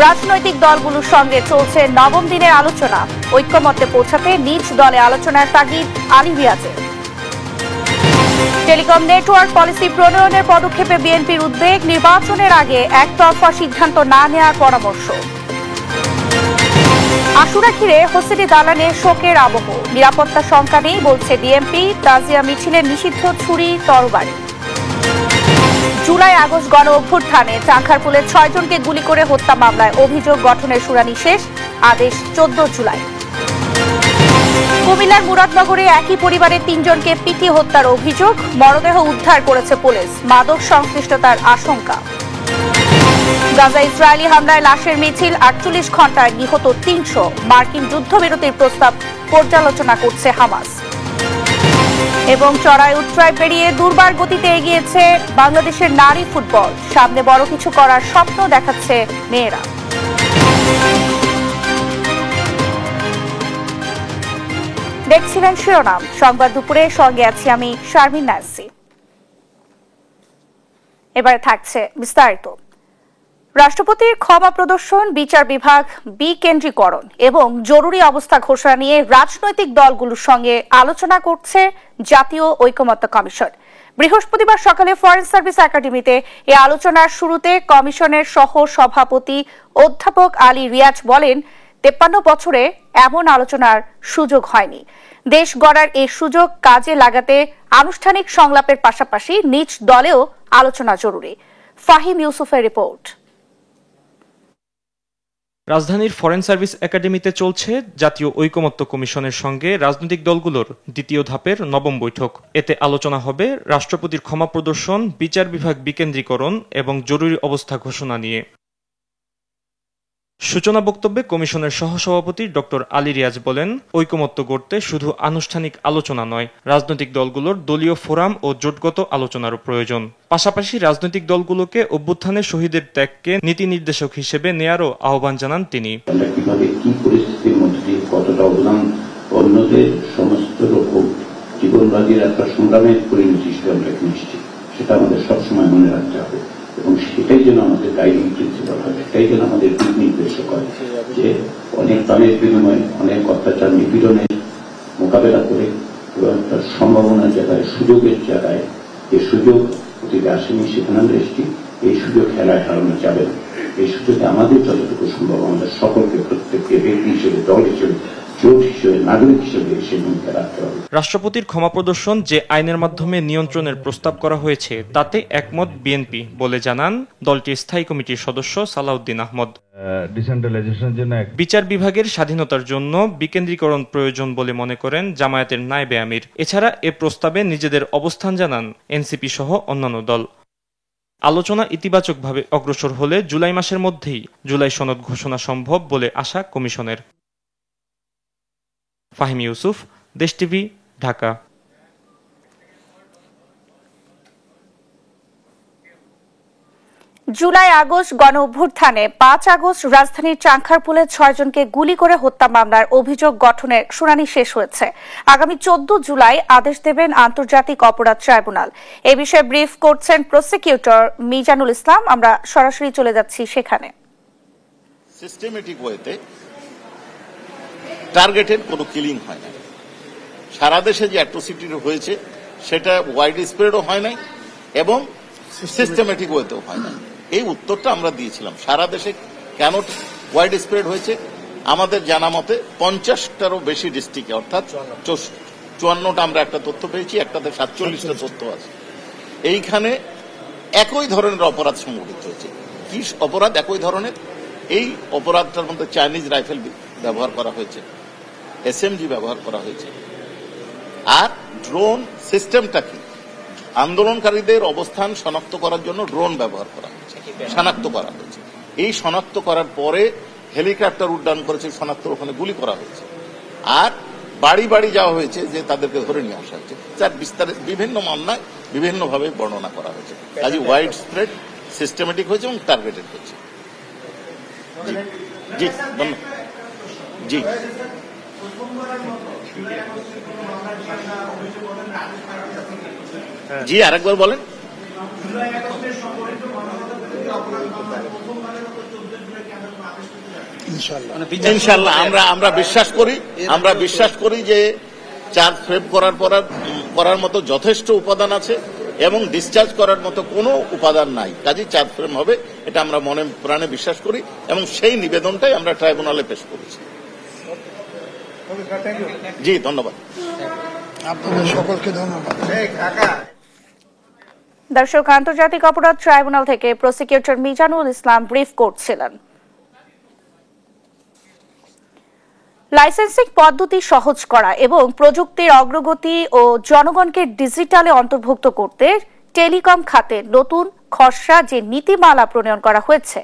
রাজনৈতিক দলগুলোর সঙ্গে চলছে নবম দিনের আলোচনা। ঐক্যমত্যে পৌঁছাতে নিজ দলে আলোচনার তাগিদ আলী রিয়াজের। টেলিকম নেটওয়ার্ক পলিসি প্রণয়নের পদক্ষেপে বিএনপির উদ্বেগ, নির্বাচনের আগে একতরফা সিদ্ধান্ত না নেওয়ার পরামর্শ। আশুরা ঘিরে হোসেনি দালানে শোকের আবহ, নিরাপত্তা শঙ্কা নেই বলছে ডিএমপি। তাজিয়া মিছিলে নিষিদ্ধ ছুরি তরবারি। জুলাই আগস্ট গণ অভ্যুত্থানে চাঁখারপুলের 6 জনকে গুলি করে হত্যা মামলায় অভিযোগ গঠনের শুনানি শেষ, আদেশ 14 জুলাই। কুমিল্লার মুরাদনগরে একই পরিবারের 3 জনকে পিটিয়ে হত্যার অভিযোগ, মরদেহ উদ্ধার করেছে পুলিশ, মাদক সংশ্লিষ্টতার আশঙ্কা। গাজা ইসরায়েলি হামলায় লাশের মিছিল, 48 ঘণ্টায় নিহত 300, মার্কিন যুদ্ধবিরতির প্রস্তাব পর্যালোচনা করছে হামাস। এবং চড়াই উৎরাই পেরিয়ে দুর্বার গতিতে এগিয়েছে বাংলাদেশের নারী ফুটবল, সামনে বড় কিছু করার স্বপ্ন দেখাচ্ছে মেয়েরা। দেখছিলেন শিরোনাম সংবাদ দুপুরে, সঙ্গে আছি আমি শারমিন নাসি। এবারে থাকছে বিস্তারিত। রাষ্ট্রপতির ক্ষমা প্রদর্শন, বিচার বিভাগ বিকেন্দ্রীকরণ এবং জরুরি অবস্থা ঘোষণা নিয়ে রাজনৈতিক দলগুলোর সঙ্গে আলোচনা করছে জাতীয় ঐকমত্য কমিশন। বৃহস্পতিবার সকালে ফরেন সার্ভিস একাডেমিতে এই আলোচনার শুরুতে কমিশনের সহ সভাপতি অধ্যাপক আলী রিয়াজ বলেন, 53 বছরে এমন আলোচনার সুযোগ হয়নি। দেশ গড়ার এই সুযোগ কাজে লাগাতে আনুষ্ঠানিক সংলাপের পাশাপাশি নিজ দলেও আলোচনা জরুরি। ফাহিম ইউসুফের রিপোর্ট। রাজধানীর ফরেন সার্ভিস একাডেমিতে চলছে জাতীয় ঐকমত্য কমিশনের সঙ্গে রাজনৈতিক দলগুলোর দ্বিতীয় ধাপের নবম বৈঠক। এতে আলোচনা হবে রাষ্ট্রপতির ক্ষমা প্রদর্শন, বিচার বিভাগ বিকেন্দ্রীকরণ এবং জরুরি অবস্থা ঘোষণা নিয়ে। সূচনা বক্তব্যে কমিশনের সহসভাপতি ডক্টর আলী রিয়াজ বলেন, ঐকমত্য গড়তে শুধু আনুষ্ঠানিক আলোচনা নয়, রাজনৈতিক দলগুলোর দলীয় ফোরাম ও জোটগত আলোচনারও প্রয়োজন। পাশাপাশি রাজনৈতিক দলগুলোকে অভ্যুত্থানে শহীদের ত্যাগকে নীতি নির্দেশক হিসেবে নেয়ারও আহ্বান জানান তিনি। সেটা আমাদের সবসময় মনে রাখতে হবে এবং সেটাই যেন আমাদের গাইডিং প্রিন্সিপাল হয়, সেটাই যেন আমাদের দিক নির্দেশক হয় যে অনেক প্রাণের বিনিময়ে, অনেক অত্যাচার নিপীড়নের মোকাবেলা করে এবং একটা সম্ভাবনার জায়গায়, সুযোগের জায়গায়, যে সুযোগ অতীতে আসেনি সেখানে আমরা এসেছি, এই সুযোগ খেলায় হারানো যাবে না। এই সুযোগে আমাদের যতটুকু সম্ভব আমাদের সকলকে, প্রত্যেককে ব্যক্তি হিসেবে, দল হিসেবে, নাগরিক হিসেবে সে ভূমিকা রাখতে হবে। রাষ্ট্রপতির ক্ষমা প্রদর্শন যে আইনের মাধ্যমে নিয়ন্ত্রণের প্রস্তাব করা হয়েছে তাতে একমত বিএনপি বলে জানান দলটির স্থায়ী কমিটির সদস্য সালাউদ্দিন আহমদ। বিচার বিভাগের স্বাধীনতার জন্য বিকেন্দ্রীকরণ প্রয়োজন বলে মনে করেন জামায়াতের নায়েবে আমির। এছাড়া এ প্রস্তাবে নিজেদের অবস্থান জানান এনসিপি সহ অন্যান্য দল। আলোচনা ইতিবাচকভাবে অগ্রসর হলে জুলাই মাসের মধ্যেই জুলাই সনদ ঘোষণা সম্ভব বলে আশা কমিশনের। ফাহিম ইউসুফ, দেশ টিভি, ঢাকা। জুলাই আগস্ট গণ অভ্যুত্থানে 5 আগস্ট রাজধানীর চাঁখারপুলের 6 জনকে গুলি করে হত্যা মামলার অভিযোগ গঠনের শুনানি শেষ হয়েছে। আগামী 14 জুলাই আদেশ দেবেন আন্তর্জাতিক অপরাধ ট্রাইব্যুনাল। এ বিষয়ে ব্রিফ করছেন প্রসিকিউটর মিজানুল ইসলাম। আমরা সরাসরি চলে যাচ্ছি সেখানে। সিস্টেমেটিক ওয়েতে টার্গেটেড কোনো কিলিং হয় না। সারা দেশে যে অ্যাট্রোসিটি হয়েছে সেটা ওয়াইড স্প্রেডও হয় নাই এবং সিস্টেমেটিক ওয়েতেও হয় না। এই উত্তরটা আমরা দিয়েছিলাম। সারা দেশে কেন ওয়াইড স্প্রেড হয়েছে, আমাদের জানা মতে 50টারও বেশি ডিস্ট্রিক্টে, অর্থাৎ 54টা আমরা একটা তথ্য পেয়েছি, একটাতে 47টা তথ্য আছে। এইখানে একই ধরনের অপরাধ সংঘটিত হয়েছে। কি অপরাধ একই ধরনের? এই অপরাধটার মধ্যে চাইনিজ রাইফেল ব্যবহার করা হয়েছে, এসএমজি ব্যবহার করা হয়েছে, আর ড্রোন সিস্টেমটা কি, আন্দোলনকারীদের অবস্থান শনাক্ত করার জন্য ড্রোন ব্যবহার করা হয়েছে, শনাক্ত করা হয়েছে। এই শনাক্ত করার পরে হেলিকপ্টার উড্ডয়ন করেছে, শনাক্ত ওখানে গুলি করা হয়েছে, আর বাড়ি বাড়ি যাওয়া হয়েছে যে তাদেরকে ধরে নিয়ে আসা হয়েছে। যার বিস্তারিত বিভিন্ন মামলায় বিভিন্নভাবে বর্ণনা করা হয়েছে। কাজে ওয়াইড স্প্রেড, সিস্টেমেটিক হয়েছে এবং টার্গেটেড হয়েছে। জি জি জি আরেকবার বলেন। ইনশাআল্লাহ আমরা বিশ্বাস করি যে চার্জ ফ্রেম করার মতো যথেষ্ট উপাদান আছে এবং ডিসচার্জ করার মতো কোনো উপাদান নাই, কাজেই চার্জ ফ্রেম হবে, এটা আমরা মনে প্রাণে বিশ্বাস করি এবং সেই নিবেদনটাই আমরা ট্রাইব্যুনালে পেশ করেছি। জি ধন্যবাদ আপনাদের সকলকে ধন্যবাদ। দর্শক, আন্তর্জাতিক অপরাধ ট্রাইব্যুনাল থেকে প্রসিকিউটর মিজানুল ইসলাম ব্রিফ করছিলেন। লাইসেন্সিং পদ্ধতি সহজ করা এবং প্রযুক্তির অগ্রগতি ও জনগণকে ডিজিটালে অন্তর্ভুক্ত করতে টেলিকম খাতে নতুন খসড়া যে নীতিমালা প্রণয়ন করা হয়েছে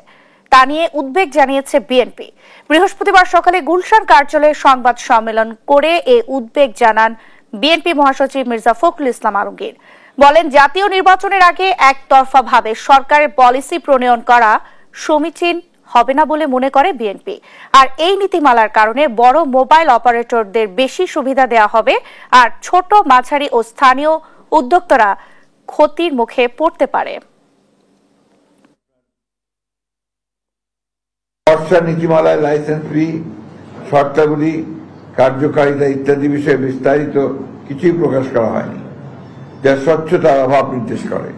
তা নিয়ে উদ্বেগ জানিয়েছে বিএনপি। বৃহস্পতিবার সকালে গুলশান কার্যালয়ে সংবাদ সম্মেলন করে এ উদ্বেগ জানান বিএনপি মহাসচিব মির্জা ফখরুল ইসলাম আলমগীর। বলেন, জাতীয় নির্বাচনের আগে একতরফাভাবে সরকারের পলিসি প্রণয়ন করা সমীচীন হবে না বলে মনে করে বিএনপি। আর এই নীতিমালার কারণে বড় মোবাইল অপারেটরদের বেশি সুবিধা দেওয়া হবে আর ছোট, মাঝারি ও স্থানীয় উদ্যোক্তারা ক্ষতির মুখে পড়তে পারে। খসড়া নীতিমালায় লাইসেন্স ফি, শর্তাবলী, কার্যকারিতা ইত্যাদি বিষয়ে বিস্তারিত কিছুই প্রকাশ করা হয়নি, যা স্বচ্ছতার অভাব নির্দেশ করে।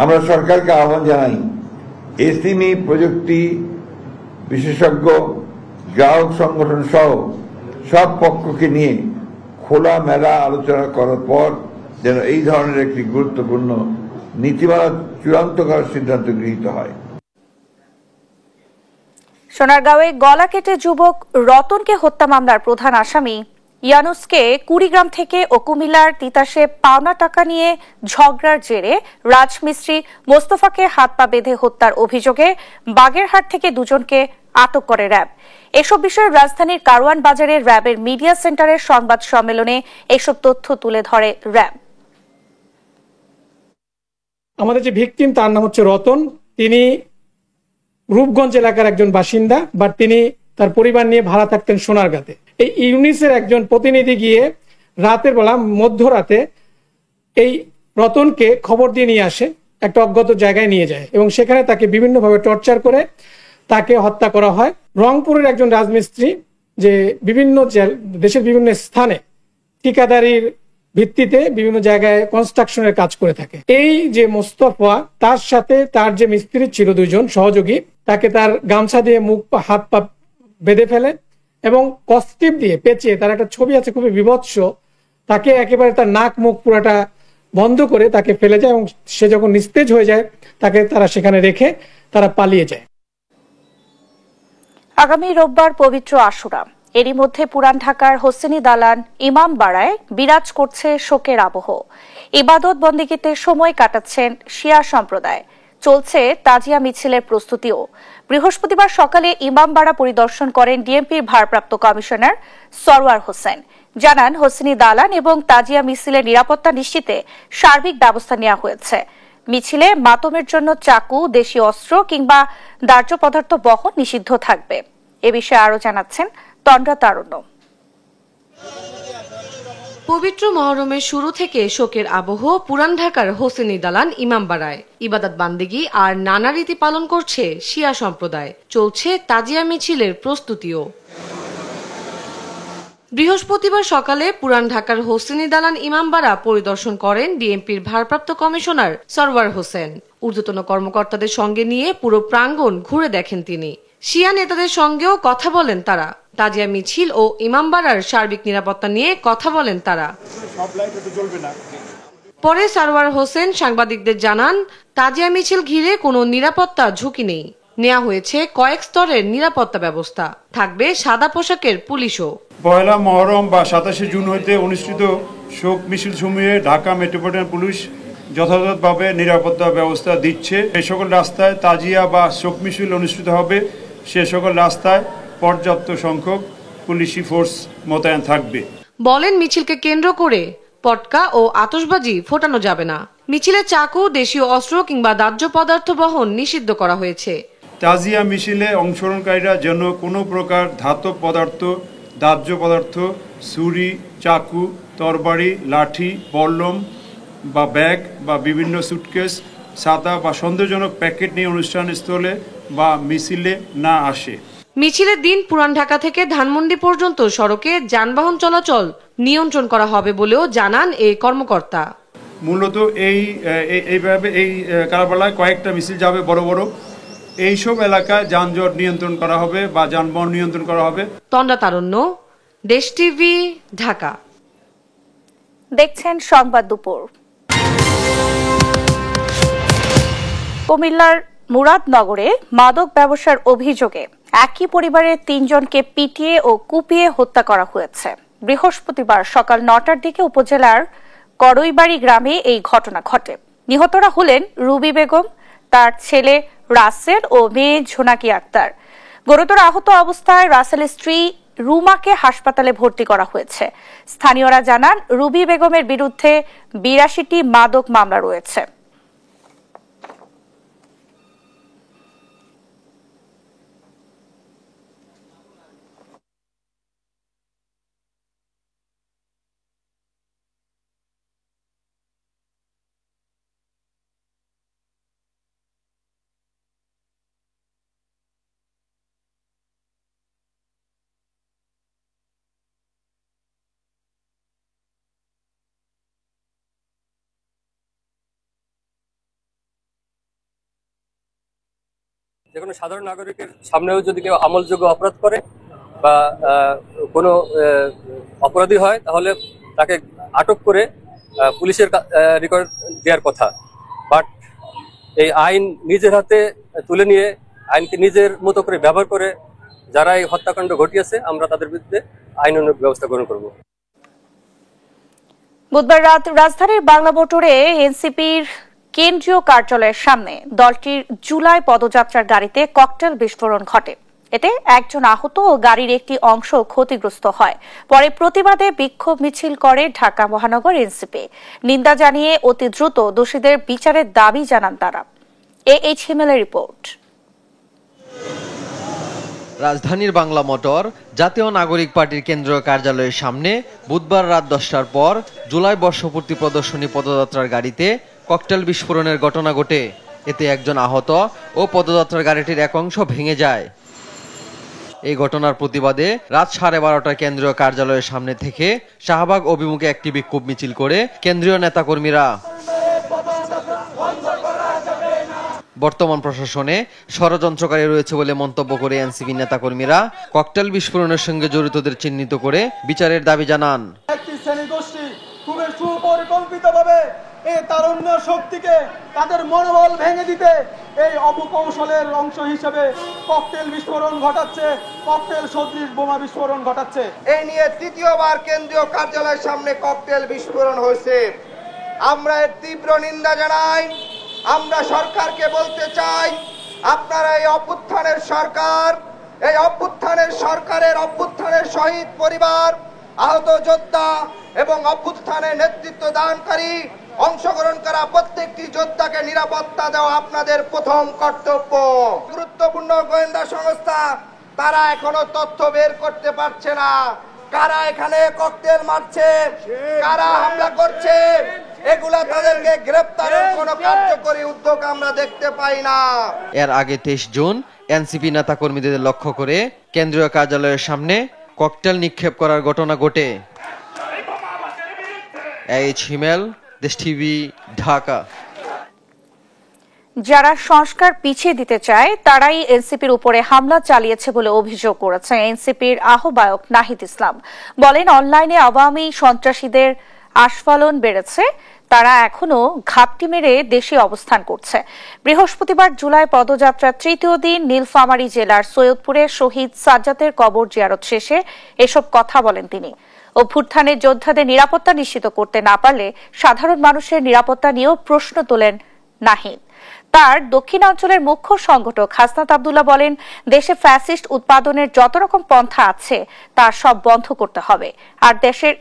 আমরা সরকারকে আহ্বান জানাই, এসএমই, প্রযুক্তি বিশেষজ্ঞ, গ্রাহক সংগঠন সহ সব পক্ষকে নিয়ে খোলামেলা আলোচনা করার পর যেন এই ধরনের একটি গুরুত্বপূর্ণ নীতিমালা চূড়ান্ত করার সিদ্ধান্ত গৃহীত হয়। সোনারগাঁওয়ে গলা কেটে যুবক রতনকে হত্যা মামলার প্রধান আসামি ইয়ানুসকে কুড়িগ্রাম থেকে ও কুমিল্লার তিতাসে পাওনা টাকা নিয়ে ঝগড়ার জেরে রাজমিস্ত্রি মোস্তফাকে হাত পা বেঁধে হত্যার অভিযোগে বাগেরহাট থেকে দুজনকে আটক করে র্যাব। এসব বিষয়ে রাজধানীর কারওয়ান বাজারের র্যাবের মিডিয়া সেন্টারের সংবাদ সম্মেলনে এসব তথ্য তুলে ধরে র্যাব। আমাদের যে ভিকটিম তার নাম হচ্ছে রতন। তিনি রূপগঞ্জ এলাকার একজন বাসিন্দা, বাট তিনি তার পরিবার নিয়ে ভাড়া থাকতেন সোনারগাঁতে। এই ইউনিসের একজন প্রতিনিধি গিয়ে রাতের বেলা, মধ্যরাতে এই রতনকে খবর দিয়ে নিয়ে আসে, একটা অজ্ঞাত জায়গায় নিয়ে যায় এবং সেখানে তাকে বিভিন্নভাবে টর্চার করে তাকে হত্যা করা হয়। রংপুরের একজন রাজমিস্ত্রি যে দেশের বিভিন্ন স্থানে ঠিকাদারির ভিত্তিতে বিভিন্ন জায়গায় কনস্ট্রাকশনের কাজ করে থাকে। এই যে মোস্তফা, তার সাথে তার যে মিস্ত্রি ছিল দুইজন সহযোগী, তাকে তার গামছা দিয়ে মুখ হাত পা বেঁধে ফেলে এবং কস্টিপ দিয়ে পেঁচিয়ে, তার একটা ছবি আছে খুবই বিভৎস, তাকে একেবারে তার নাক মুখ পুরাটা বন্ধ করে তাকে ফেলে যায় এবং সে যখন নিস্তেজ হয়ে যায় তাকে তারা সেখানে রেখে তারা পালিয়ে যায়। আগামী রোববার পবিত্র আশুরা। এরই মধ্যে পুরান ঢাকার হোসেনি দালান ইমামবাড়ায় বিরাজ করছে শোকের আবহ। ইবাদত বন্দেগীতে সময় কাটাচ্ছেন শিয়া সম্প্রদায়। চলছে তাজিয়া মিছিলের প্রস্তুতিও। বৃহস্পতিবার সকালে ইমামবাড়া পরিদর্শন করেন ডিএমপির ভারপ্রাপ্ত কমিশনার সরওয়ার হোসেন। জানান, হোসেনি দালান এবং তাজিয়া মিছিলের নিরাপত্তা নিশ্চিতে সার্বিক ব্যবস্থা নেওয়া হয়েছে। মিছিলে মাতমের জন্য চাকু, দেশীয় অস্ত্র কিংবা দাহ্য পদার্থ বহন নিষিদ্ধ থাকবে। এ বিষয়ে আরো জানাচ্ছেন তন্দ্রা তারুণ্য। পবিত্র মহরমের শুরু থেকে শোকের আবহ পুরান ঢাকার হোসেনি দালান ইমামবাড়ায়। ইবাদত বান্দেগী আর নানা রীতি পালন করছে শিয়া সম্প্রদায়। চলছে তাজিয়া মিছিলের প্রস্তুতিও। বৃহস্পতিবার সকালে পুরান ঢাকার হোসেনি দালান ইমামবাড়া পরিদর্শন করেন ডিএমপির ভারপ্রাপ্ত কমিশনার সরওয়ার হোসেন। ঊর্ধ্বতন কর্মকর্তাদের সঙ্গে নিয়ে পুরো প্রাঙ্গণ ঘুরে দেখেন তিনি। শিয়া নেতাদের সঙ্গেও কথা বলেন তারা। তাজিয়া মিছিল ও ইমামবাড়ার সার্বিক নিরাপত্তা নিয়ে কথা বলেন তারা। পরে সরওয়ার হোসেন সাংবাদিকদের জানান, তাজিয়া মিছিল ঘিরে কোনো নিরাপত্তা ঝুঁকি নেই। নেওয়া হয়েছে কয়েক স্তরের নিরাপত্তা ব্যবস্থা। থাকবে সাদা পোশাকের পুলিশও। পয়লা মহরম বা 27শে জুন হইতে অনুষ্ঠিত শোক মিছিল সমূহে ঢাকা মেট্রোপলিটন পুলিশ যথাযথভাবে নিরাপত্তা ব্যবস্থা দিচ্ছে। এই সকল রাস্তায় তাজিয়া বা শোক মিছিল অনুষ্ঠিত হবে, সে সকল রাস্তায় পর্যাপ্ত সংখ্যক পুলিশি ফোর্স মোতায়েন থাকবে। বলেন, মিছিলকে কেন্দ্র করে পটকা ও আতশবাজি ফোটানো যাবে না। মিছিলে চাকু, দেশীয় অস্ত্র কিংবা দাহ্য পদার্থ বহন নিষিদ্ধ করা হয়েছে। তাজিয়া মিছিলে অংশগ্রহণকারীরা যেন কোনো প্রকার ধাতব পদার্থ, দাহ্য পদার্থ, ছুরি, চাকু, তরবারি, লাঠি, বল্লম বা ব্যাগ বা বিভিন্ন সুটকেস ছাতা বা সন্দেহজনক প্যাকেট নিয়ে অনুষ্ঠানস্থলে বা মিছিলে না আসে। মিছিলের দিন পুরান ঢাকা থেকে ধানমন্ডি পর্যন্ত সড়কে যানবাহন চলাচল নিয়ন্ত্রণ করা হবে বলেও জানান এই কর্মকর্তা। মূলত এইভাবে এই কারবালায় কয়েকটা মিছিল যাবে বড় বড়, এইসব এলাকায় যানজট নিয়ন্ত্রণ করা হবে বা যানবাহন নিয়ন্ত্রণ করা হবে। তন্ডা তারণ্য, দেশ টিভি, ঢাকা। দেখছেন সংবাদ দুপুর। কুমিল্লার মুরাদনগরে মাদক ব্যবসার অভিযোগে একই পরিবারের 3 জনকে পিটিয়ে ও কুপিয়ে হত্যা করা হয়েছে। বৃহস্পতিবার সকাল 9টার দিকে উপজেলার করইবাড়ি গ্রামে এই ঘটনা ঘটে। নিহতরা হলেন রুবি বেগম, তার ছেলে রাসেল ও মেয়ে ঝোনাকি আক্তার। গুরুতর আহত অবস্থায় রাসেলের স্ত্রী রুমাকে হাসপাতালে ভর্তি করা হয়েছে। স্থানীয়রা জানান রুবি বেগমের বিরুদ্ধে 82টি মাদক মামলা রয়েছে। যে কোনো সাধারণ নাগরিকের সামনেও যদি কেউ আমলযোগ্য অপরাধ করে বা কোনো অপরাধী হয়, তাহলে তাকে আটক করে পুলিশের রেকর্ড দেওয়ার কথা। বাট এই আইন নিজের হাতে তুলে নিয়ে আইনকে নিজের মতো করে ব্যবহার করে যারা এই হত্যাকাণ্ড ঘটিয়েছে, আমরা তাদের বিরুদ্ধে আইনানুগ ব্যবস্থা গ্রহণ করব। বুধবার রাত রাজধানীর বাংলা মোটরে এনসিপির কেন্দ্রীয় কার্যালয়ের সামনে দলটির জুলাই পদযাত্রার গাড়িতে ককটেল বিস্ফোরণ ঘটে। এতে একজন আহত ও গাড়ির একটি অংশ ক্ষতিগ্রস্ত হয়। পরে প্রতিবাদে বিক্ষোভ মিছিল করে ঢাকা মহানগর এনসিপি। নিন্দা জানিয়ে অতি দ্রুত দোষীদের বিচারের দাবি জানান তারা। এইচ হিমেলের রিপোর্ট। রাজধানীর বাংলা মোটর জাতীয় নাগরিক পার্টির কেন্দ্রীয় কার্যালয়ের সামনে বুধবার রাত 10টার পর জুলাই বর্ষপূর্তি প্রদর্শনী পদযাত্রার গাড়িতে ককটেল বিস্ফোরণের ঘটনা ঘটে। এতে একজন আহত ও পদযাত্রার গাড়িটির এক অংশ ভেঙে যায়। এই ঘটনার প্রতিবাদে রাত 12:30টায় কেন্দ্রীয় কার্যালয়ের সামনে থেকে শাহবাগ অভিমুখে একটি বিক্ষোভ মিছিল করে কেন্দ্রীয় নেতাকর্মীরা। বর্তমান প্রশাসনে ষড়যন্ত্রকারী রয়েছে বলে মন্তব্য করে এনসিপি নেতাকর্মীরা ককটেল বিস্ফোরণের সঙ্গে জড়িতদের চিহ্নিত করে বিচারের দাবি জানান। একটি শ্রেণীগোষ্ঠী খুবই সুপরিকল্পিতভাবে এই তারুণ্য শক্তিকে তাদের মনোবল ভেঙে দিতে এই অপকৌশলের অংশ হিসেবে ককটেল বিস্ফোরণ ঘটাচ্ছে, ককটেল সদৃশ বোমা বিস্ফোরণ ঘটাচ্ছে। এই নিয়ে তৃতীয়বার কেন্দ্রীয় কার্যালয়ের সামনে ককটেল বিস্ফোরণ হয়েছে। আমরা এর তীব্র নিন্দা জানাই। আমরা সরকারকে বলতে চাই, আপনারা এই অভ্যুত্থানের সরকার, এই অভ্যুত্থানের সরকারের অভ্যুত্থানের শহীদ পরিবার, আহত যোদ্ধা এবং অভ্যুত্থানের নেতৃত্ব দানকারী অংশগ্রহণ করা প্রত্যেকটি যোদ্ধাকে নিরাপত্তা দেওয়া আপনাদের প্রথম কর্তব্য। গুরুত্বপূর্ণ গোয়েন্দা সংস্থা তারা এখনো তথ্য বের করতে পারছে না, কারা এখানে ককটেল মারছে, কারা হামলা করছে, এগুলা তাদেরকে গ্রেফতারের কোনো কার্যকরী উদ্যোগ আমরা দেখতে পাই না। এর আগে 23 জুন এনসিপি নেতাকর্মীদের লক্ষ্য করে কেন্দ্রীয় কার্যালয়ের সামনে ককটেল নিক্ষেপ করার ঘটনা ঘটে। এইচ হিমেল, দেশ টিভি, ঢাকা। যারা সংস্কার পিছিয়ে দিতে চায় তারাই এনসিপির উপরে হামলা চালিয়েছে বলে অভিযোগ করেছে এনসিপির আহ্বায়ক নাহিদ ইসলাম। বলেন, অনলাইনে আওয়ামী সন্ত্রাসীদের আস্ফালন বেড়েছে, তারা এখনো ঘাপটি মেরে দেশে অবস্থান করছে। বৃহস্পতিবার জুলাই পদযাত্রার 3য় দিন নীলফামারী জেলার সৈয়দপুরে শহীদ সাজ্জাদের কবর জিয়ারত শেষে এসব কথা বলেন তিনি। অভ্যুত্থানের যোদ্ধাদের নিরাপত্তা নিশ্চিত করতে না পারলে সাধারণ মানুষের নিরাপত্তা নিয়েও প্রশ্ন তোলেন নাহিদ। তার দক্ষিণাঞ্চলের মুখ্য সংগঠক হাসনাত আব্দুল্লাহ বলেন, দেশে ফ্যাসিস্ট উৎপাদনের যত রকম পন্থা আছে তা সব বন্ধ করতে হবে। আর দেশের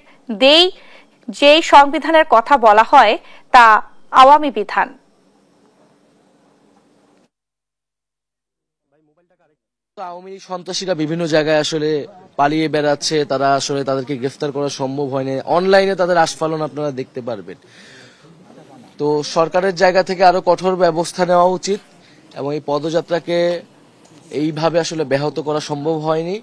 যেই সংবিধানের কথা বলা হয় তা আওয়ামী বিধান। আওয়ামী সন্ত্রাসীরা বিভিন্ন জায়গায় আসলে পালিয়ে বেড়াচ্ছে, তারা আসলে তাদেরকে গ্রেফতার করা সম্ভব হয় না। অনলাইনে তাদের আস্ফালন আপনারা দেখতে পারবেন। তো সরকারের জায়গা থেকে আরো কঠোর ব্যবস্থা নেওয়া উচিত এবং এই পদযাত্রাকে এইভাবে আসলে ব্যাহত করা সম্ভব হয়নি।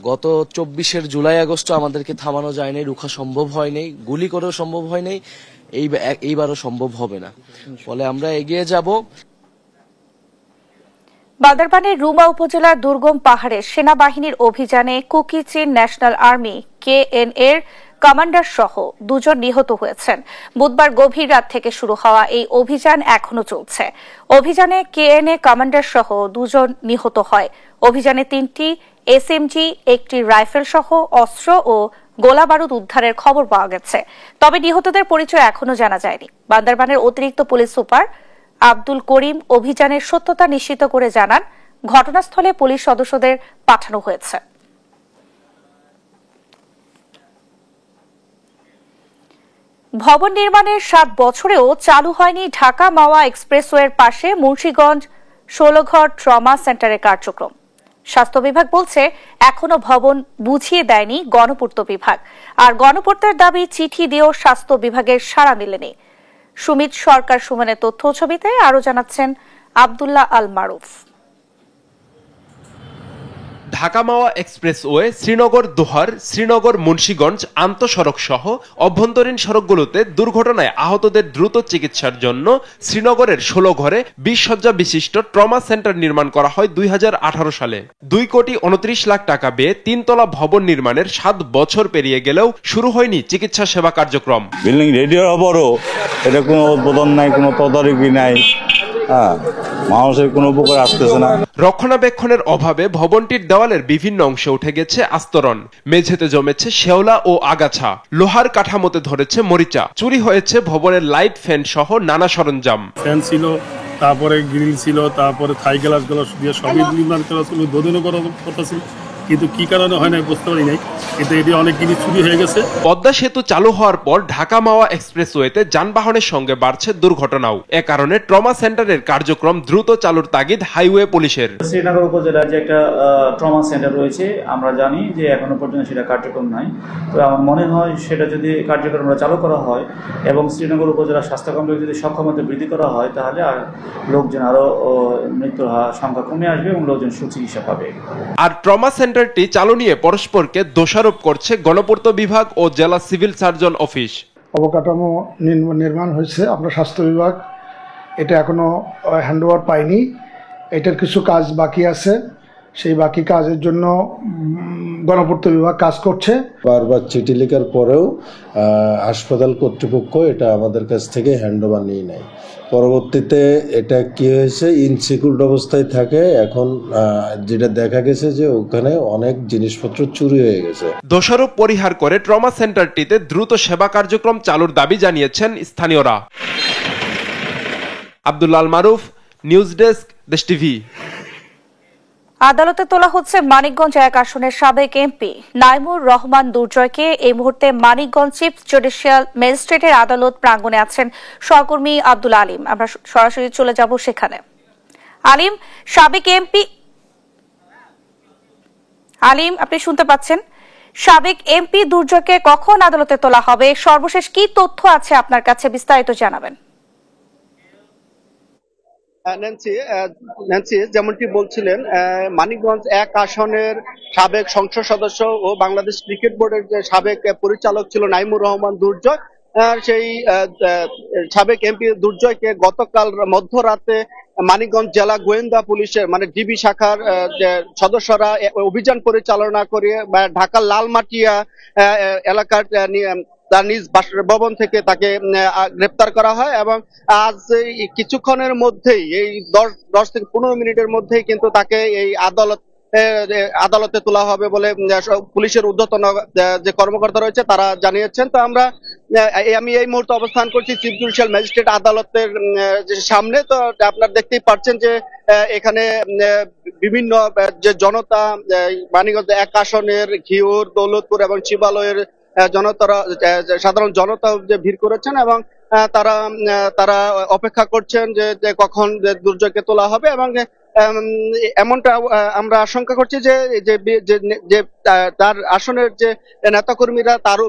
গত 24 জুলাই আগস্ট আমাদেরকে থামানো যায়নি, রুখা সম্ভব হয়নি, গুলি করেও সম্ভব হয়নি, এইবারও সম্ভব হবে না। ফলে আমরা এগিয়ে যাব। বান্দরবানের রুমা উপজেলার দুর্গম পাহাড়ে সেনাবাহিনীর অভিযানে কুকি চিন ন্যাশনাল আর্মি KNA-র কমান্ডার সহ 2 জন নিহত হয়েছেন। বুধবার গভীর রাত থেকে শুরু হওয়া এই অভিযান এখনো চলছে। অভিযানে KNA কমান্ডার সহ 2 জন নিহত হয়। অভিযানে 3টি SMG, 1টি রাইফেল সহ অস্ত্র ও গোলা বারুদ উদ্ধারের খবর পাওয়া গেছে। তবে নিহতদের পরিচয় এখনো জানা যায়নি। বান্দরবানের অতিরিক্ত পুলিশ সুপার আব্দুল করিম অভিযানের সত্যতা নিশ্চিত করে জানান, ঘটনাস্থলে পুলিশ সদস্যদের পাঠানো হয়েছে। ভবন নির্মাণের 7 বছরেও চালু হয়নি ঢাকা মাওয়া এক্সপ্রেসওয়ের পাশে মুন্সিগঞ্জ 16 ঘর ট্রমা সেন্টারের কার্যক্রম। স্বাস্থ্য বিভাগ বলছে এখনো ভবন বুঝিয়ে দেয়নি গণপূর্ত বিভাগ, আর গণপূর্তের দাবি চিঠি দিয়েও স্বাস্থ্য বিভাগের সাড়া মেলেনি। সুমিত সরকার সুমনের তথ্য ছবিতে আরো জানাচ্ছেন আব্দুল্লাহ আল মারুফ। ঢাকা মাওয়া এক্সপ্রেসওয়ে শ্রীনগর দোহার, শ্রীনগর মুন্সিগঞ্জ আন্তঃসড়ক সহ অভ্যন্তরীণ সড়কগুলোতে দুর্ঘটনায় আহতদের দ্রুত চিকিৎসার জন্য শ্রীনগরের 16 ঘরে 20 শয্যা বিশিষ্ট ট্রমা সেন্টার নির্মাণ করা হয় 2018 সালে। 2,29 লাখ টাকা ব্যয়ে 3 তলা ভবন নির্মাণের 7 বছর পেরিয়ে গেলেও শুরু হয়নি চিকিৎসা সেবা কার্যক্রম। বিল্ডিং রেডি হবারও এটা কোনো উদ্বোধন নাই, কোনো তদারকি নাই, মানুষের কোনো উপকার আসতেছে না। রক্ষণাবেক্ষণের অভাবে ভবনটির দেওয়ালের বিভিন্ন অংশে উঠে গেছে আস্তরণ, মেঝেতে জমেছে শেওলা ও আগাছা, লোহার কাঠামোতে ধরেছে মরিচা, চুরি হয়েছে ভবনের লাইট, ফ্যান সহ নানা সরঞ্জাম। ফ্যান ছিল, তারপরে গ্রিল ছিল, তারপরে থাই গ্লাস দিয়ে সবই নির্মাণ করা ছিল, উদ্বোধনও করার কথা ছিল, কিন্তু কি কারণে হয় না বুঝতে পারি নাই। কিন্তু এটি অনেক জিনিস চুরি হয়ে গেছে। পদ্মা সেতু চালু হওয়ার পর ঢাকা মাওয়া এক্সপ্রেসওয়েতে যানবাহনের সঙ্গে বাড়ছে দুর্ঘটনাও। এ কারণে ট্রমা সেন্টারের কার্যক্রম দ্রুত চালুর তাগিদ হাইওয়ে পুলিশের। শ্রীনগর উপজেলার যে একটা ট্রমা সেন্টার রয়েছে, আমরা জানি যে এখনো পর্যন্ত সেটা কার্যক্রম নাই। তো আমার মনে হয় সেটা যদি কার্যক্রম চালু করা হয় এবং শ্রীনগর উপজেলার স্বাস্থ্য কমপ্লেক্স যদি সক্ষমতা বৃদ্ধি করা হয়, তাহলে আর লোকজন আরো মৃত্যুর সংখ্যা কমে আসবে এবং লোকজন সুচিকিৎসা পাবে। আর ট্রমা সেন্টারটি চালু নিয়ে পরস্পরকে দোষারোপ করছে গণপূর্ত বিভাগ ও জেলা সিভিল সার্জন অফিস। অবকাঠামো নির্মাণ হয়েছে, আমরা স্বাস্থ্য বিভাগ এটা এখনো হ্যান্ডওভার পাইনি। এটার কিছু কাজ বাকি আছে, সেই বাকি কাজের জন্য গণপূর্ত বিভাগ কাজ করছে। বারবার চিঠি লেখার পরেও হাসপাতাল কর্তৃপক্ষ এটা আমাদের কাছ থেকে হ্যান্ডওভার নিয়ে নেয়। পরবর্তীতে এটা কি হয়েছে, ইনসিকিউরড অবস্থায় থাকে। এখন যেটা দেখা গেছে যে ওখানে অনেক জিনিসপত্র চুরি হয়ে গেছে। দোষারোপ পরিহার করে ট্রমা সেন্টারটিতে দ্রুত সেবা কার্যক্রম চালুর দাবি জানিয়েছেন স্থানীয়রা। আব্দুল্লাহ আল মারুফ, নিউজ ডেস্ক, দেশ টিভি। আদালতে তোলা হচ্ছে মানিকগঞ্জ 1 আসনের সাবেক এমপি নাইমুর রহমান দুর্জয়কে। এই মুহূর্তে মানিকগঞ্জ চিফ জুডিশিয়াল ম্যাজিস্ট্রেটের আদালত প্রাঙ্গণে আছেন সহকর্মী আব্দুল আলিম। আমরা সরাসরি চলে যাব সেখানে। আলিম, সাবেক এমপি আলিম, আপনি শুনতে পাচ্ছেন? সাবেক এমপি দুর্জয়কে কখন আদালতে তোলা হবে, সর্বশেষ কি তথ্য আছে আপনার কাছে, বিস্তারিত জানাবেন। ন্যান্সি যেমনটি বলছিলেন, মানিকগঞ্জ 1 আসনের সাবেক সংসদ সদস্য ও বাংলাদেশ ক্রিকেট বোর্ডের যে সাবেক পরিচালক ছিল নাইমুর রহমান দুর্জয়, সেই সাবেক এমপি দুর্জয়কে গতকাল মধ্যরাতে মানিকগঞ্জ জেলা গোয়েন্দা পুলিশের মানে ডিবি শাখার সদস্যরা অভিযান পরিচালনা করে ঢাকার লালমাটিয়া এলাকার তার নিজ বাসভবন থেকে তাকে গ্রেপ্তার করা হয় এবং আজ কিছুক্ষণের মধ্যেই এই 10 থেকে 15 মিনিটের মধ্যেই কিন্তু তাকে এই আদালতে তোলা হবে বলে পুলিশের ঊর্ধ্বতন যে কর্মকর্তা রয়েছে তারা জানিয়েছেন। তো আমি এই মুহূর্তে অবস্থান করছি চিফ জুডিশিয়াল ম্যাজিস্ট্রেট আদালতের সামনে। তো আপনারা দেখতেই পাচ্ছেন যে এখানে বিভিন্ন যে জনতা মানিকগঞ্জ 1 আসনের ঘিওর, দৌলতপুর এবং শিবালয়ের সাধারণ জনতা যে ভিড় করেছেন এবং তারা অপেক্ষা করছেন যে কখন দুর্জয়কে তোলা হবে এবং এমনটা আমরা আশঙ্কা করছি যে তার আসনের যে নেতাকর্মীরা তার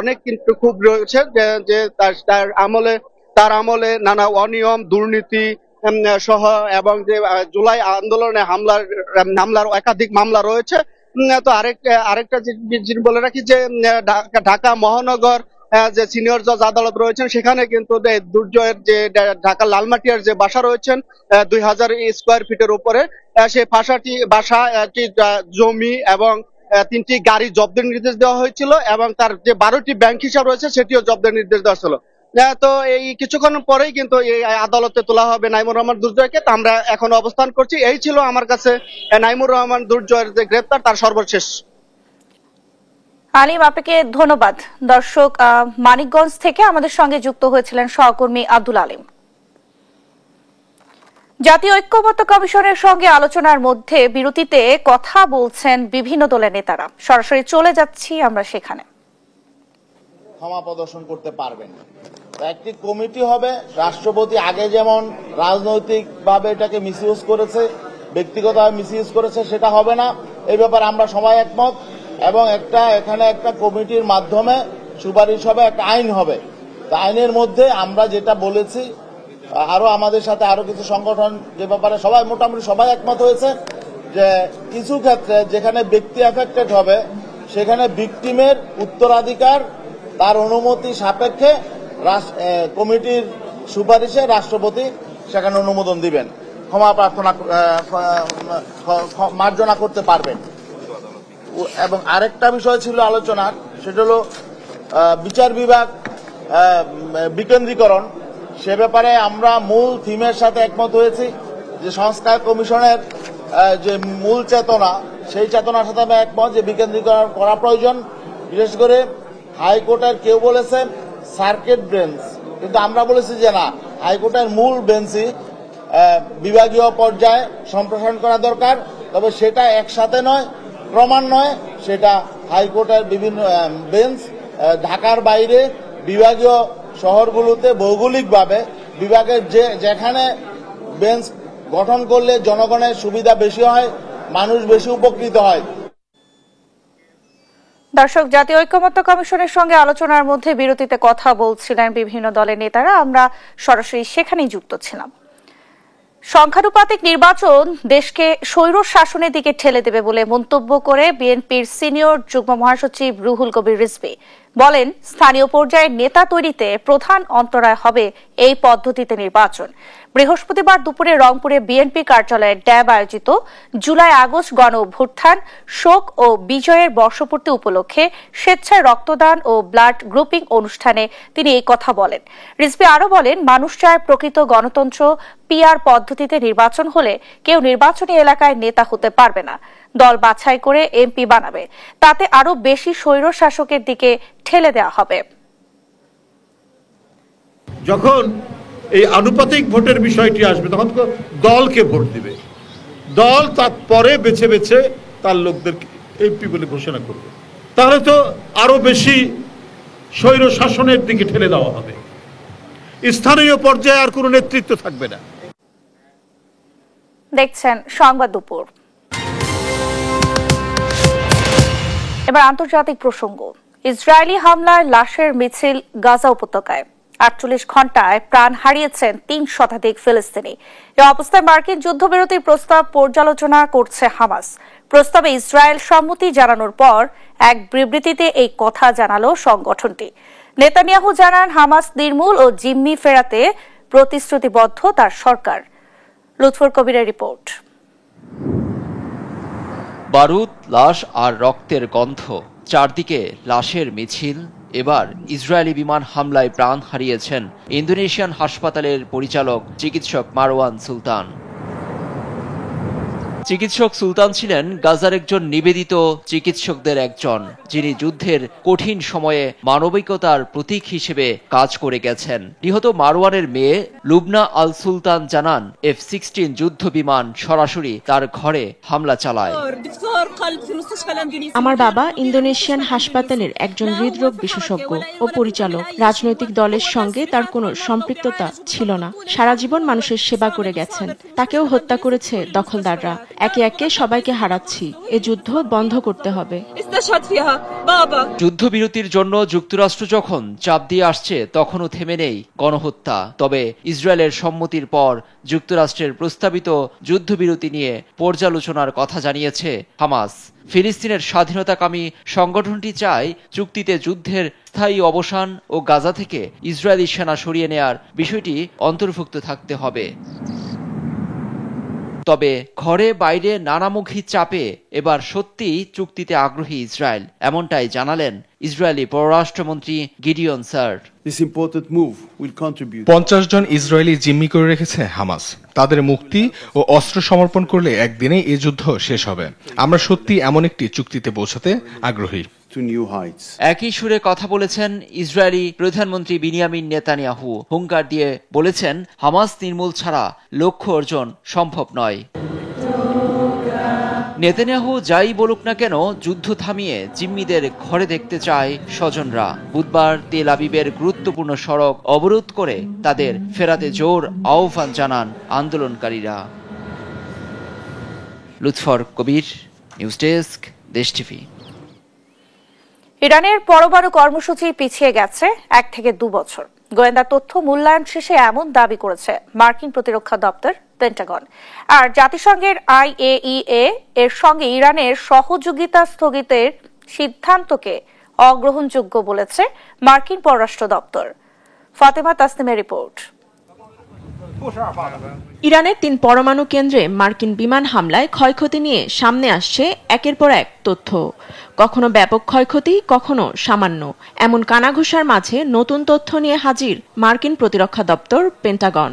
অনেক কিন্তু খুব রয়েছে যে তার আমলে তার আমলে নানা অনিয়ম দুর্নীতি সহ এবং যে জুলাই আন্দোলনে হামলার একাধিক মামলা রয়েছে। তো আরেকটা জিনিস বলে রাখি যে ঢাকা মহানগর যে সিনিয়র জজ আদালত রয়েছেন সেখানে কিন্তু দুর্জয়ের যে ঢাকা লালমাটিয়ার যে বাসা রয়েছেন 2000 স্কোয়ার ফিটের উপরে, সেই বাসা জমি এবং 3টি গাড়ি জব্দের নির্দেশ দেওয়া হয়েছিল এবং তার যে 12টি ব্যাংক হিসাব রয়েছে সেটিও জব্দের নির্দেশ দেওয়া ছিল। তো এই কিছুক্ষণ পরেই কিন্তু এই আদালতে তোলা হবে নাইমুর রহমান দুর্জয়কে। তো আমরা এখন অবস্থান করছি। এই ছিল আমার কাছে নাইমুর রহমান দুর্জয়ের যে গ্রেপ্তার তার সর্বশেষ। আলিম, আপনাকে ধন্যবাদ। দর্শক, মানিকগঞ্জ থেকে আমাদের সঙ্গে যুক্ত হয়েছিলেন সহকর্মী আব্দুল আলিম। জাতীয় ঐক্যমত্য কমিশনের সঙ্গে আলোচনার মধ্যে বিরতিতে কথা বলছেন বিভিন্ন দলের নেতারা। সরাসরি চলে যাচ্ছি আমরা সেখানে। ক্ষমা প্রদর্শন করতে পারবেন। একটি কমিটি হবে। রাষ্ট্রপতি আগে যেমন রাজনৈতিকভাবে এটাকে মিসইউজ করেছে, ব্যক্তিগতভাবে মিসইউজ করেছে, সেটা হবে না। এই ব্যাপারে আমরা সবাই একমত এবং এখানে একটা কমিটির মাধ্যমে সুপারিশ হবে, একটা আইন হবে। তা আইনের মধ্যে আমরা যেটা বলেছি, আরো আমাদের সাথে আরো কিছু সংগঠন যে ব্যাপারে সবাই মোটামুটি সবাই একমত হয়েছে যে কিছু ক্ষেত্রে যেখানে ব্যক্তি এফেক্টেড হবে সেখানে ভিকটিমের উত্তরাধিকার তার অনুমতি সাপেক্ষে কমিটির সুপারিশে রাষ্ট্রপতি সেখানে অনুমোদন দিবেন, ক্ষমা প্রার্থনা মার্জনা করতে পারবেন। এবং আরেকটা বিষয় ছিল আলোচনার, সেটা হলো বিচার বিভাগ বিকেন্দ্রীকরণ। সে ব্যাপারে আমরা মূল থিমের সাথে একমত হয়েছি যে সংস্কার কমিশনের যে মূল চেতনা, সেই চেতনার সাথে আমরা একমত যে বিকেন্দ্রীকরণ করা প্রয়োজন। বিশেষ করে হাইকোর্টের কেউ বলেছে সার্কিট বেঞ্চ, কিন্তু আমরা বলেছি যে না, হাইকোর্টের মূল বেঞ্চই বিভাগীয় পর্যায়ে সম্প্রসারণ করা দরকার। তবে সেটা একসাথে নয়, ক্রমান্বয়ে সেটা হাইকোর্টের বিভিন্ন বেঞ্চ ঢাকার বাইরে বিভাগীয় শহরগুলোতে ভৌগোলিকভাবে বিভাগের যেখানে বেঞ্চ গঠন করলে জনগণের সুবিধা বেশি হয়, মানুষ বেশি উপকৃত হয়। দর্শক, জাতীয় ঐক্যমত্য কমিশনের সঙ্গে আলোচনার মধ্যে বিরতিতে কথা বলছিলেন বিভিন্ন দলের নেতারা। আমরা সরাসরি সেখানেই যুক্ত ছিলাম। সংখ্যানুপাতিক নির্বাচন দেশকে স্বৈর শাসনের দিকে ঠেলে দেবে বলে মন্তব্য করে বিএনপির সিনিয়র যুগ্ম মহাসচিব রুহুল কবির রিজভী বলেন, স্থানীয় পর্যায়ে নেতা তৈরিতে প্রধান অন্তরায় হবে এই পদ্ধতিতে নির্বাচন। বৃহস্পতিবার দুপুরে রংপুরে বিএনপি কার্যালয়ে ড্যাব আয়োজিত জুলাই আগস্ট গণ অভ্যুত্থান শোক ও বিজয়ের বর্ষপূর্তি উপলক্ষে স্বেচ্ছায় রক্তদান ও ব্লাড গ্রুপিং অনুষ্ঠানে তিনি এই কথা বলেন। রিজভী আরও বলেন, মানুষ চায় প্রকৃত গণতন্ত্র। পিআর পদ্ধতিতে নির্বাচন হলে কেউ নির্বাচনী এলাকায় নেতা হতে পারবে না, দল বাছাই করে এমপি বানাবে। তাতে আরো বেশি স্বৈর শাসকের দিকে ঠেলে দেওয়া হবে। যখন এই আনুপাতিক ভোটের বিষয়টি আসবে তখন দলকে ভোট দিবে, দল তারপরে বেছে বেছে তার লোকদের এমপি বলে ঘোষণা করবে। তাহলে তো আরো বেশি স্বৈর শাসনের দিকে ঠেলে দেওয়া হবে। স্থানীয় পর্যায়ে আর কোনো নেতৃত্ব থাকবে না। দেখছেন সংবাদ দুপুর। এবার আন্তর্জাতিক প্রসঙ্গ। ইসরায়েলি হামলায় লাশের মিছিল গাজা উপত্যকায়। 48 ঘণ্টায় প্রাণ হারিয়েছেন 3 শতাধিক ফিলিস্তিনি। এ অবস্থায় মার্কিন যুদ্ধবিরতির প্রস্তাব পর্যালোচনা করছে হামাস। প্রস্তাবে ইসরায়েল সম্মতি জানানোর পর এক বিবৃতিতে এই কথা জানালো সংগঠনটি। নেতানিয়াহু জানান, হামাস নির্মূল ও জিম্মি ফেরাতে প্রতিশ্রুতিবদ্ধ তার সরকার। লুৎফর কবিরের রিপোর্ট। বারুদ, লাশ আর রক্তের গন্ধ, চারদিকে লাশের মিছিল। এবার ইসরায়েলি বিমান হামলায় প্রাণ হারিয়েছেন ইন্দোনেশিয়ান হাসপাতালের পরিচালক চিকিৎসক মারওয়ান সুলতান। চিকিৎসক সুলতান ছিলেন গাজার একজন নিবেদিত চিকিৎসকদের একজন, যিনি যুদ্ধের কঠিন সময়ে মানবিকতার প্রতীক হিসেবে কাজ করে গেছেন। নিহত মারওয়ানের মেয়ে লুবনা আল সুলতান জানান, F-16 যুদ্ধ বিমান সরাসরি তার ঘরে হামলা চালায়। আমার বাবা ইন্দোনেশিয়ান হাসপাতালের একজন হৃদরোগ বিশেষজ্ঞ ও পরিচালক। রাজনৈতিক দলের সঙ্গে তার কোনো সম্পৃক্ততা ছিল না। সারা জীবন মানুষের সেবা করে গেছেন। তাকেও হত্যা করেছে দখলদাররা। একে একে সবাইকে হারাচ্ছি। এ যুদ্ধ বন্ধ করতে হবে। যুদ্ধবিরতির জন্য যুক্তরাষ্ট্র যখন চাপ দিয়ে আসছে তখনও থেমে নেই গণহত্যা। তবে ইসরায়েলের সম্মতির পর যুক্তরাষ্ট্রের প্রস্তাবিত যুদ্ধবিরতি নিয়ে পর্যালোচনার কথা জানিয়েছে হামাস। ফিলিস্তিনের স্বাধীনতাকামী সংগঠনটি চায় চুক্তিতে যুদ্ধের স্থায়ী অবসান ও গাজা থেকে ইসরায়েলি সেনা সরিয়ে নেয়ার বিষয়টি অন্তর্ভুক্ত থাকতে হবে। তবে ঘরে বাইরে নানামুখী চাপে এবার সত্যিই চুক্তিতে আগ্রহী ইসরায়েল, এমনটাই জানালেন ইসরায়েলি পররাষ্ট্রমন্ত্রী গিডিয়ন স্যার। 50 জন ইসরায়েলি জিম্মি করে রেখেছে হামাস। তাদের মুক্তি ও অস্ত্র সমর্পণ করলে একদিনেই এই যুদ্ধ শেষ হবে। আমরা সত্যি এমন একটি চুক্তিতে পৌঁছাতে আগ্রহী। একই সুরে কথা বলেছেন ইসরায়েলি প্রধানমন্ত্রী বিনিয়ামিন নেতানিয়াহু। হুঙ্কার দিয়ে বলেছেন হামাস নির্মূল ছাড়া লক্ষ্য অর্জন সম্ভব নয়। নেতানিয়াহু যাই বলুক না কেন, যুদ্ধ থামিয়ে জিম্মিদের ঘরে দেখতে চায় স্বজনরা। বুধবার তেল আবিবের গুরুত্বপূর্ণ সড়ক অবরোধ করে তাদের ফেরাতে জোর আহ্বান জানান আন্দোলনকারীরা। লুৎফর কবির, নিউজ ডেস্ক, দেশ টিভি। ইরানের পরমাণু কর্মসূচি পিছিয়ে গেছে 1 থেকে 2 বছর। গোয়েন্দা তথ্য মূল্যায়ন শেষে এমন দাবি করেছে মার্কিন প্রতিরক্ষা দপ্তর পেন্টাগন। আর জাতিসংঘের IAEA এর সঙ্গে ইরানের সহযোগিতা স্থগিতের সিদ্ধান্তকে অগ্রহণযোগ্য বলেছে মার্কিন পররাষ্ট্র দপ্তর। ফাতেমা তাসনিমের রিপোর্ট। ইরানের 3 পরমাণু কেন্দ্রে মার্কিন বিমান হামলায় ক্ষয়ক্ষতি নিয়ে সামনে আসছে একের পর এক তথ্য। কখনো ব্যাপক ক্ষয়ক্ষতি, কখনো সামান্য। এমন কানাঘুষার মাঝে নতুন তথ্য নিয়ে হাজির মার্কিন প্রতিরক্ষা দপ্তর পেন্টাগন।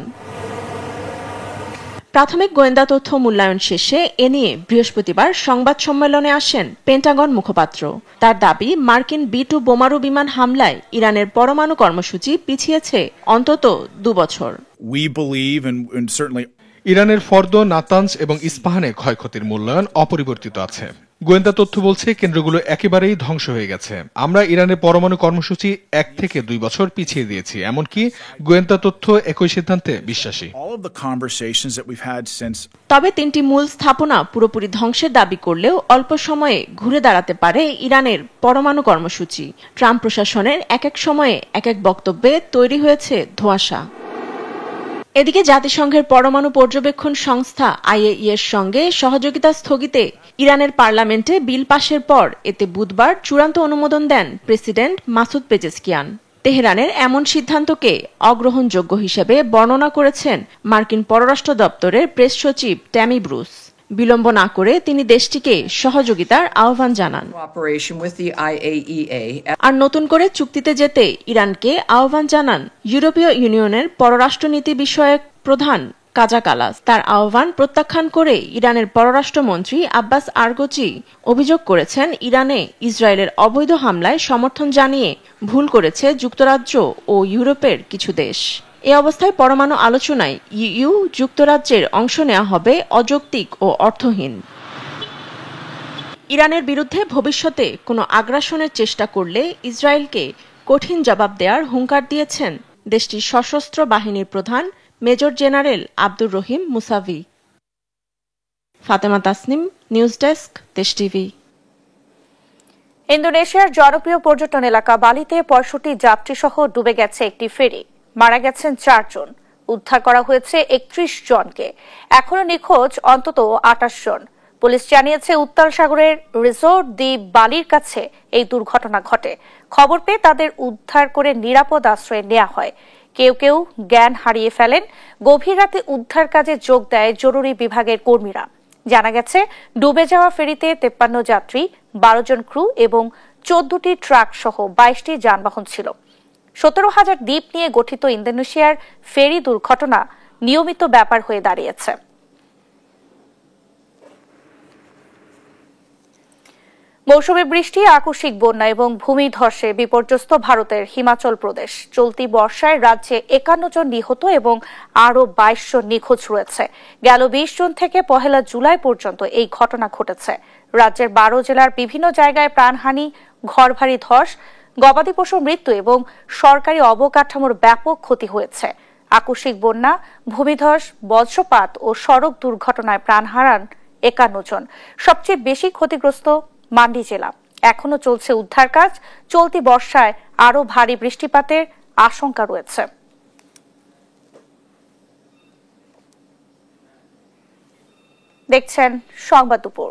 প্রাথমিক গোয়েন্দা তথ্য মূল্যায়ন শেষে এ নিয়ে বৃহস্পতিবার সংবাদ সম্মেলনে আসেন পেন্টাগন মুখপাত্র। তার দাবি, মার্কিন B-2 বোমারু বিমান হামলায় ইরানের পরমাণু কর্মসূচি পিছিয়েছে অন্তত 2 বছর। ইরানের ফর্দ, নাতানজ এবং ইস্পাহানে ক্ষয়ক্ষতির মূল্যায়ন অপরিবর্তিত আছে। গোয়েন্দা তথ্য বলছে কেন্দ্রগুলো একেবারেই ধ্বংস হয়ে গেছে। আমরা ইরানের পরমাণু কর্মসূচি 1 থেকে 2 বছর পিছিয়ে দিয়েছি, এমনকি গোয়েন্দা তথ্য একই সিদ্ধান্তে বিশ্বাসী। তবে 3টি মূল স্থাপনা পুরোপুরি ধ্বংসের দাবি করলেও অল্প সময়ে ঘুরে দাঁড়াতে পারে ইরানের পরমাণু কর্মসূচি। ট্রাম্প প্রশাসনের এক এক সময়ে এক এক বক্তব্যে তৈরি হয়েছে ধোঁয়াশা। এদিকে জাতিসংঘের পরমাণু পর্যবেক্ষণ সংস্থা IAEA এর সঙ্গে সহযোগিতা স্থগিতে ইরানের পার্লামেন্টে বিল পাশের পর এতে বুধবার চূড়ান্ত অনুমোদন দেন প্রেসিডেন্ট মাসুদ পেজেশকিয়ান। তেহরানের এমন সিদ্ধান্তকে অগ্রহণযোগ্য হিসেবে বর্ণনা করেছেন মার্কিন পররাষ্ট্র দপ্তরের প্রেস সচিব ট্যামি ব্রুস। বিলম্ব না করে তিনি দেশটিকে সহযোগিতার আহ্বান জানান। আর নতুন করে চুক্তিতে যেতে ইরানকে আহ্বান জানান ইউরোপীয় ইউনিয়নের পররাষ্ট্রনীতি বিষয়ক প্রধান কাজা কালাস। তার আহ্বান প্রত্যাখ্যান করে ইরানের পররাষ্ট্রমন্ত্রী আব্বাস আরগচি অভিযোগ করেছেন, ইরানে ইসরায়েলের অবৈধ হামলায় সমর্থন জানিয়ে ভুল করেছে যুক্তরাজ্য ও ইউরোপের কিছু দেশ। এ অবস্থায় পরমাণু আলোচনায় ইইউ যুক্তরাজ্যের অংশ নেওয়া হবে অযৌক্তিক ও অর্থহীন। ইরানের বিরুদ্ধে ভবিষ্যতে কোনো আগ্রাসনের চেষ্টা করলে ইসরায়েলকে কঠিন জবাব দেওয়ার হুঙ্কার দিয়েছেন দেশটির সশস্ত্র বাহিনীর প্রধান major general Abdur Rahim Mousavi. Fatema Tasnim, news desk, Desh TV. ইন্দোনেশিয়ার জনপ্রিয় পর্যটন এলাকা বালিতে 65 যাত্রী সহ ডুবে গেছে একটি ফেরি। মারা গেছেন 4 জন। উদ্ধার করা হয়েছে 31 জনকে। এখনো নিখোঁজ অন্তত 28 জন। পুলিশ জানিয়েছে উত্তাল সাগরের রিসোর্ট দ্বীপ বালির কাছে এই দুর্ঘটনা ঘটে। খবর পেয়ে তাদের উদ্ধার করে নিরাপদ আশ্রয়ে নেওয়া হয়। কেউ কেউ জ্ঞান হারিয়ে ফেলেন। গভীর রাতে উদ্ধার কাজে যোগ দেয় জরুরি বিভাগের কর্মীরা। জানা গেছে ডুবে যাওয়া ফেরিতে 53 যাত্রী, 12 জন ক্রু এবং 14টি ট্রাক সহ 22টি যানবাহন ছিল। 17,000 দ্বীপ নিয়ে গঠিত ইন্দোনেশিয়ার ফেরি দুর্ঘটনা নিয়মিত ব্যাপার হয়ে দাঁড়িয়েছে। মৌসুমী বৃষ্টি, আকস্মিক বন্যা এবং ভূমিধসে বিপর্যস্ত ভারতের হিমাচল প্রদেশ। চলতি বর্ষায় রাজ্যে 51 জন নিহত এবং আরও 22 জন নিখোঁজ রয়েছে। গেল 20 জুন থেকে 1 জুলাই পর্যন্ত এই ঘটনা ঘটেছে। রাজ্যের 12 জেলার বিভিন্ন জায়গায় প্রাণহানি, ঘরবাড়ি ধস, গবাদি পশুর মৃত্যু এবং সরকারি অবকাঠামোর ব্যাপক ক্ষতি হয়েছে। আকস্মিক বন্যা, ভূমিধস, বজ্রপাত ও সড়ক দুর্ঘটনায় প্রাণ হারান 51 জন। সবচেয়ে বেশি ক্ষতিগ্রস্ত মান্ডি জেলা। এখনো চলছে উদ্ধার কাজ। চলতি বর্ষায় আরো ভারী বৃষ্টিপাতের আশঙ্কা রয়েছে। দেখছেন সংবাদ দুপুর।